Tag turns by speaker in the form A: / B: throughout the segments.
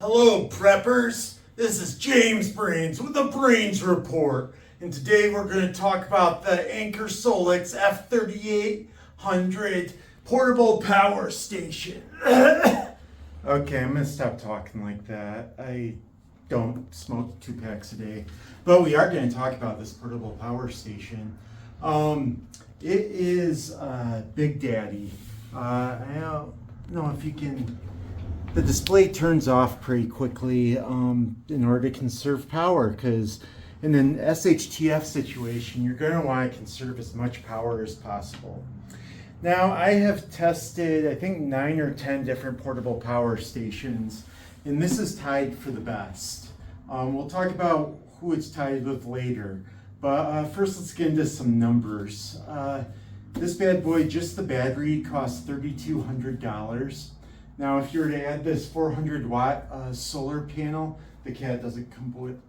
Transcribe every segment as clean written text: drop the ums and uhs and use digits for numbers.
A: Hello, preppers. This is James Brains with the Brains Report, and today we're going to talk about the Anker Solix F3800 portable power station. Okay, I'm going to stop talking like that. I don't smoke 2 packs a day, but we are going to talk about this portable power station. It is Big Daddy. I don't know if you can. The display turns off pretty quickly in order to conserve power, because in an SHTF situation, you're going to want to conserve as much power as possible. Now, I have tested, I think, 9 or 10 different portable power stations, and this is tied for the best. We'll talk about who it's tied with later, but first let's get into some numbers. This bad boy, just the battery, costs $3,200. Now, if you were to add this 400 watt solar panel, the cat doesn't come with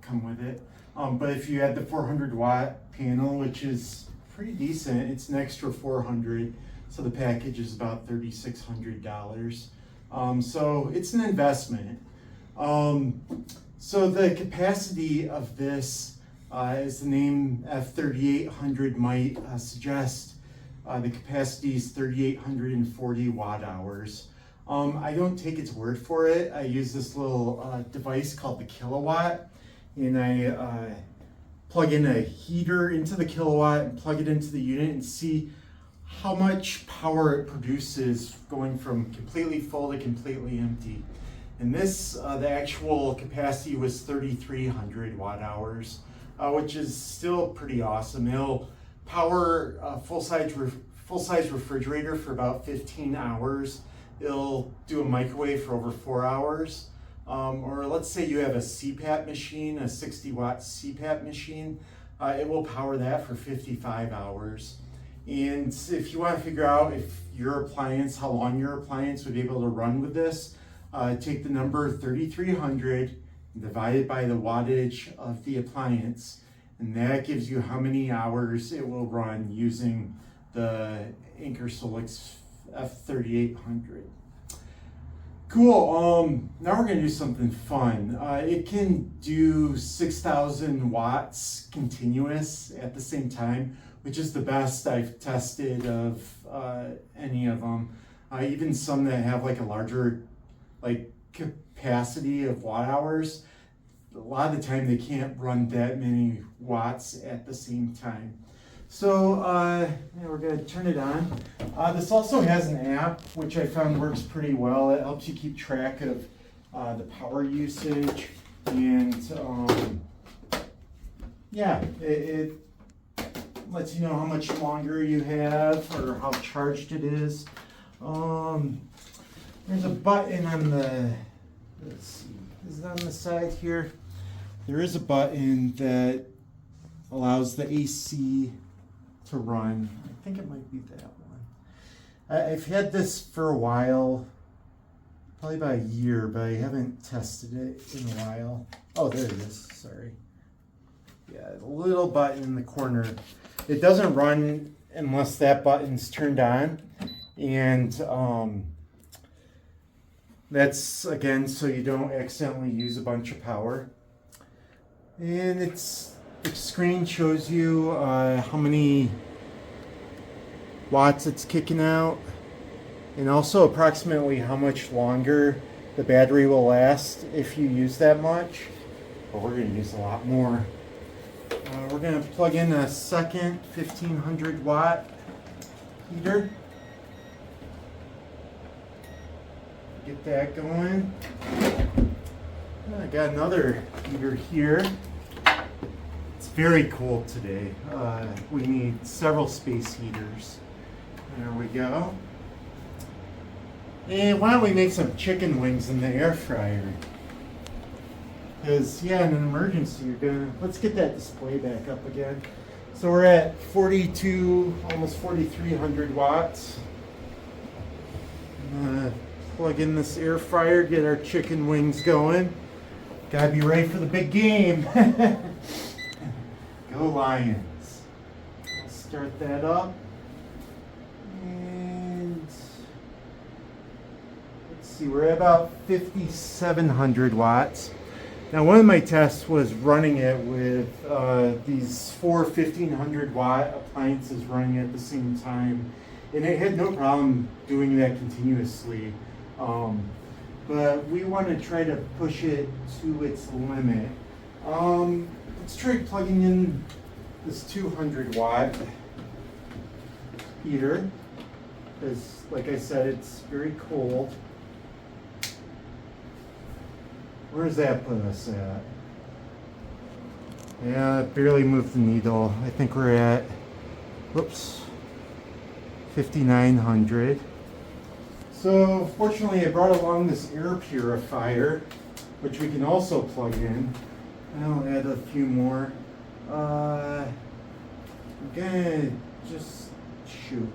A: it. But if you add the 400 watt panel, which is pretty decent, it's an extra 400. So the package is about $3,600. So it's an investment. So the capacity of this, as the name F3800 might suggest, the capacity is 3,840 watt hours. I don't take its word for it. I use this little device called the kilowatt, and I plug in a heater into the kilowatt and plug it into the unit and see how much power it produces going from completely full to completely empty. And this, the actual capacity was 3,300 watt hours, which is still pretty awesome. It'll power a full-size refrigerator for about 15 hours. It'll do a microwave for over 4 hours. Or let's say you have a CPAP machine, a 60 watt CPAP machine. It will power that for 55 hours. And if you want to figure out if your appliance, how long your appliance would be able to run with this, take the number 3,300 and divide it by the wattage of the appliance. And that gives you how many hours it will run using the Anker Solix F3800. Cool. Now we're going to do something fun. It can do 6,000 watts continuous at the same time, which is the best I've tested of any of them. Even some that have like a larger capacity of watt hours, a lot of the time they can't run that many watts at the same time. So we're going to turn it on. This also has an app, which I found works pretty well. It helps you keep track of the power usage, and it lets you know how much longer you have or how charged it is. There's a button on the, let's see, is it on the side here? There is a button that allows the AC to run. I think it might be that one. I've had this for a while, probably about a year, but I haven't tested it in a while. Oh, there it is, sorry. Yeah, the little button in the corner. It doesn't run unless that button's turned on, and that's, again, so you don't accidentally use a bunch of power. And the screen shows you how many watts it's kicking out, and also approximately how much longer the battery will last if you use that much. But we're going to use a lot more. We're going to plug in a second 1,500 watt heater. Get that going. I got another heater here. It's very cold today. We need several space heaters. There we go. And why don't we make some chicken wings in the air fryer? Because, yeah, in an emergency, let's get that display back up again. So we're at 42, almost 4,300 watts. Plug in this air fryer, get our chicken wings going. Gotta be ready for the big game. Go Lions. Let's start that up. And let's see, we're at about 5,700 watts. Now, one of my tests was running it with these four 1,500 watt appliances running at the same time, and it had no problem doing that continuously. But we want to try to push it to its limit. Let's try plugging in this 200 watt heater, because like I said, it's very cold. Where does that put us at? Yeah, it barely moved the needle. I think we're at, whoops, 5,900. So fortunately I brought along this air purifier, which we can also plug in. I'll add a few more. I'm gonna just shoot.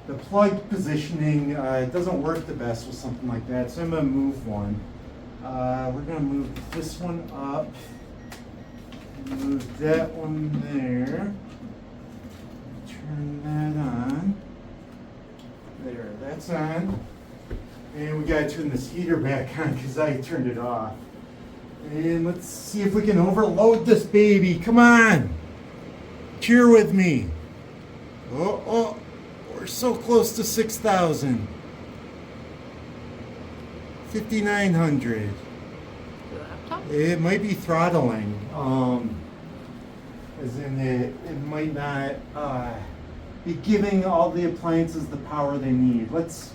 A: The plug positioning doesn't work the best with something like that, so I'm gonna move one. We're gonna move this one up, move that one there, turn that on. There, that's on. And we gotta turn this heater back on because I turned it off. And let's see if we can overload this baby. Come on! Cheer with me. Oh, we're so close to 6,000. 5,900. It might be throttling. As in it might not be giving all the appliances the power they need. Let's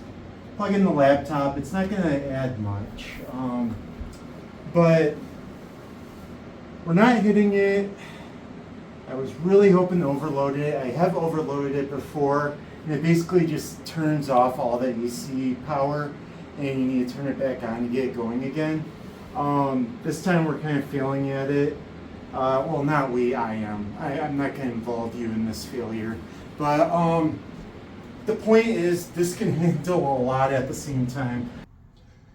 A: plug in the laptop. It's not going to add much. But we're not hitting it. I was really hoping to overload it. I have overloaded it before, and it basically just turns off all the AC power, and you need to turn it back on to get it going again. This time we're kind of failing at it. Well, not we, I am. I'm not going to involve you in this failure. But the point is, this can handle a lot at the same time.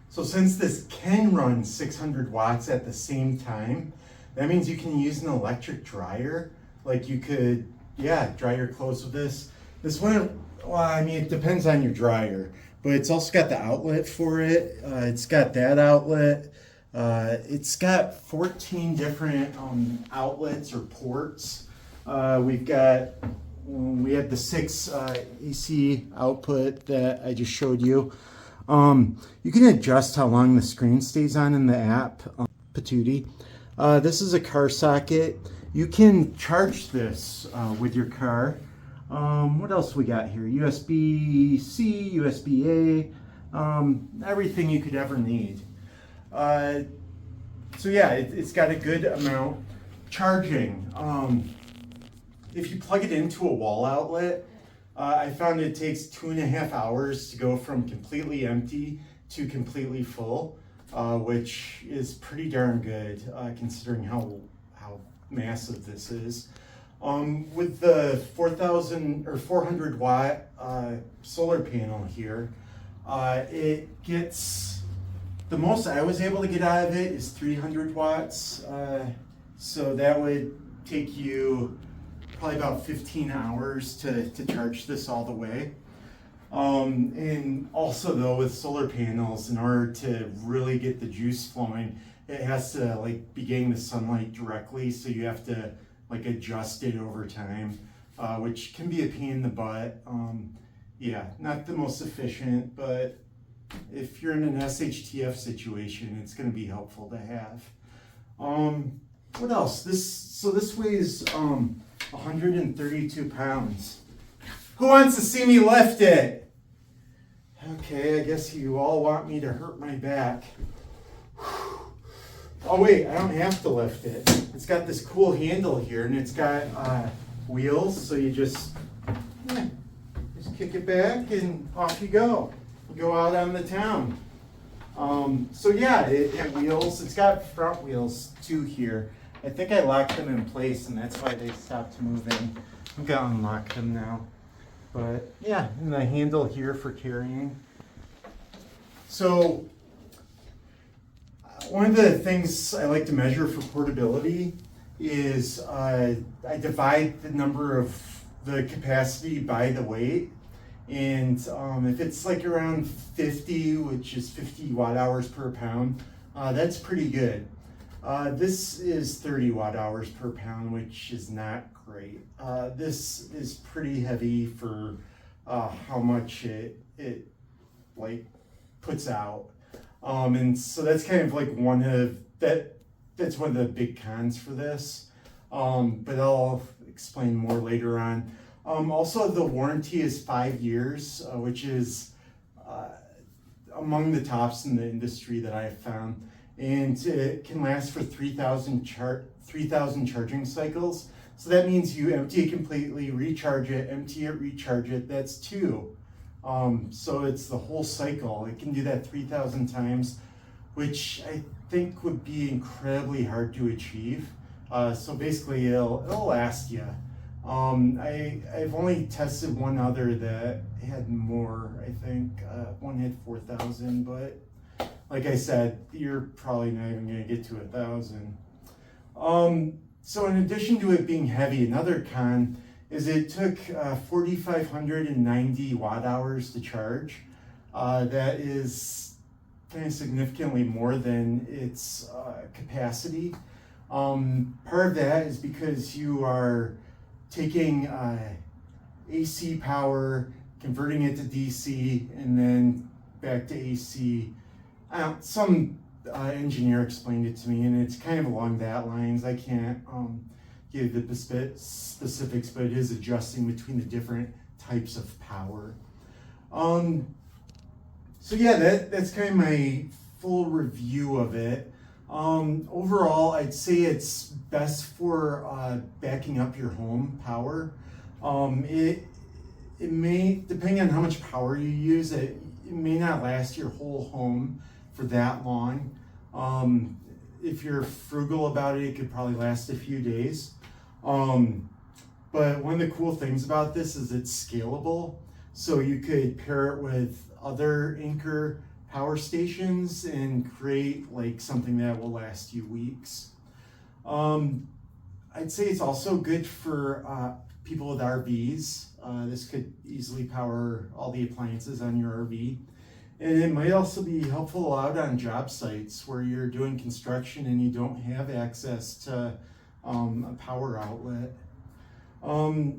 A: So since this can run 600 watts at the same time, that means you can use an electric dryer. Like you could, dry your clothes with this. This one, well, I mean, it depends on your dryer, but it's also got the outlet for it. It's got that outlet. It's got 14 different outlets or ports. We had the 6 AC output that I just showed you. You can adjust how long the screen stays on in the app, Patootie. This is a car socket. You can charge this with your car. What else we got here? USB-C, USB-A, everything you could ever need. So yeah, it's got a good amount. Charging. If you plug it into a wall outlet, I found it takes 2.5 hours to go from completely empty to completely full, which is pretty darn good considering how massive this is. With the 400 watt solar panel here, it gets, the most I was able to get out of it is 300 watts. So that would take you probably about 15 hours to charge this all the way. And also though, with solar panels, in order to really get the juice flowing, it has to be getting the sunlight directly, so you have to adjust it over time, which can be a pain in the butt. Not the most efficient, but if you're in an SHTF situation, it's going to be helpful to have. What else? This weighs 132 pounds. Who wants to see me lift it? Okay, I guess you all want me to hurt my back. Oh wait, I don't have to lift it. It's got this cool handle here, and it's got wheels, so you just kick it back and off you go. You go out on the town. It wheels. It's got front wheels too here. I think I locked them in place, and that's why they stopped moving. I'm gonna unlock them now. But yeah, and the handle here for carrying. So one of the things I like to measure for portability is I divide the number of the capacity by the weight, And if it's like around 50, which is 50 watt hours per pound, that's pretty good. This is 30 watt hours per pound, which is not great. This is pretty heavy for how much it like puts out. And so that's kind of like that's one of the big cons for this. But I'll explain more later on. Also, the warranty is 5 years, which is among the tops in the industry that I have found. And it can last for 3,000 charging cycles. So that means you empty it completely, recharge it, empty it, recharge it. That's 2. So it's the whole cycle. It can do that 3,000 times, which I think would be incredibly hard to achieve. So basically, it'll last you. I've only tested one other that had more. I think one had 4,000, but like I said, you're probably not even going to get to 1,000. So in addition to it being heavy, another con is it took 4,590 watt hours to charge. That is kind of significantly more than its capacity. Part of that is because you are taking AC power, converting it to DC, and then back to AC. Some engineer explained it to me, and it's kind of along that lines. I can't give the specifics, but it is adjusting between the different types of power. So yeah, that's kind of my full review of it. Overall, I'd say it's best for backing up your home power. It may, depending on how much power you use, it may not last your whole home for that long. If you're frugal about it, it could probably last a few days. But one of the cool things about this is it's scalable. So you could pair it with other Anker power stations and create like something that will last you weeks. I'd say it's also good for people with RVs. This could easily power all the appliances on your RV. And it might also be helpful out on job sites where you're doing construction and you don't have access to a power outlet.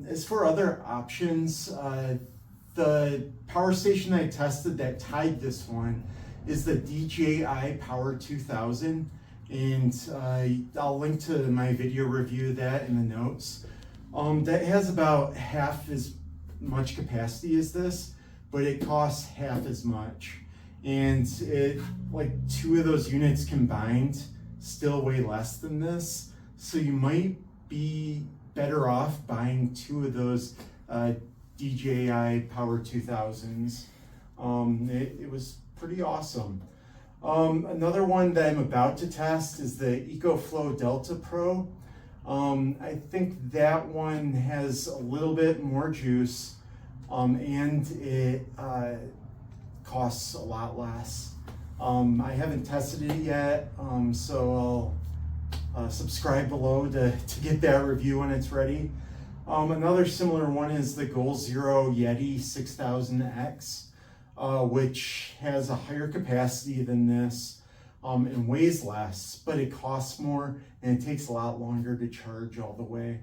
A: As for other options, the power station I tested that tied this one is the DJI Power 2000, and I'll link to my video review of that in the notes. That has about half as much capacity as this, but it costs half as much. And it, like 2 of those units combined still weigh less than this. So you might be better off buying 2 of those DJI Power 2000s. It was pretty awesome. Another one that I'm about to test is the EcoFlow Delta Pro. I think that one has a little bit more juice, and it costs a lot less. I haven't tested it yet, so I'll subscribe below to get that review when it's ready. Another similar one is the Goal Zero Yeti 6000X, which has a higher capacity than this and weighs less, but it costs more and it takes a lot longer to charge all the way.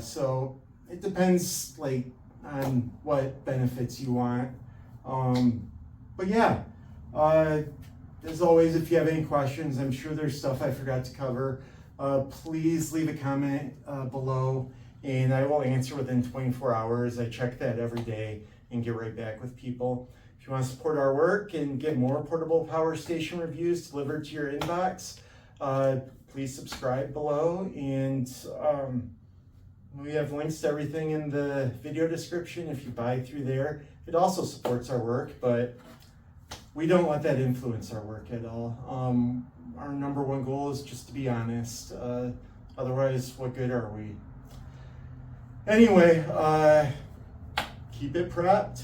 A: So it depends like on what benefits you want. But yeah, as always, if you have any questions, I'm sure there's stuff I forgot to cover. Please leave a comment below and I will answer within 24 hours. I check that every day and get right back with people. If you want to support our work and get more portable power station reviews delivered to your inbox, please subscribe below, and we have links to everything in the video description. If you buy through there, it also supports our work, but we don't let that influence our work at all. Our number one goal is just to be honest. Otherwise, what good are we? Anyway, keep it prepped.